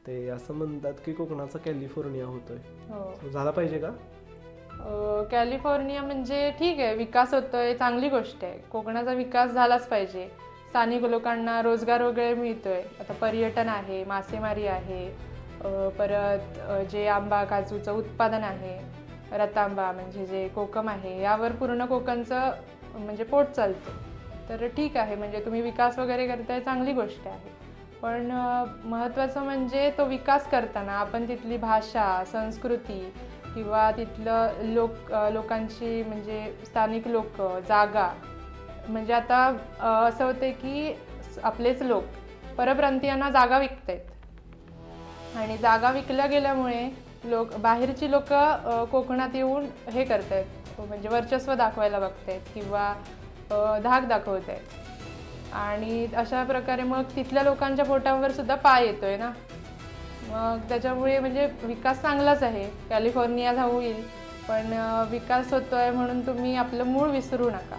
ते असं म्हणतात की कोकणाचा कॅलिफोर्निया होतोय. हो. झाला पाहिजे का? कॅलिफोर्निया म्हणजे ठीक आहे, विकास होतोय, चांगली गोष्ट आहे. कोकणाचा विकास झालाच पाहिजे. स्थानिक लोकांना रोजगार वगैरे मिळतोय. आता पर्यटन आहे, मासेमारी आहे, परत जे आंबा काजूचं उत्पादन आहे, रतांबा म्हणजे जे कोकम आहे, यावर पूर्ण कोकणचं म्हणजे पोट चालतं. तर ठीक आहे, म्हणजे तुम्ही विकास वगैरे करताय, चांगली गोष्ट आहे. पण महत्त्वाचं म्हणजे तो विकास करताना आपण तिथली भाषा, संस्कृती किंवा तिथलं लोकांची म्हणजे स्थानिक लोक, जागा म्हणजे आता असं होते की आपलेच लोक परप्रांतीयांना जागा विकतायत आणि जागा विकल्या गेल्यामुळे बाहेरची लोक कोकणात येऊन हे करतायत, म्हणजे वर्चस्व दाखवायला बघतायत किंवा धाक दाखवत आहेत आणि अशा प्रकारे मग तिथल्या लोकांच्या पोटावर सुद्धा पाय येतोय ना. मग त्याच्यामुळे म्हणजे विकास चांगलाच आहे, कॅलिफोर्निया होईल, पण विकास होतोय म्हणून तुम्ही आपलं मूळ विसरू नका.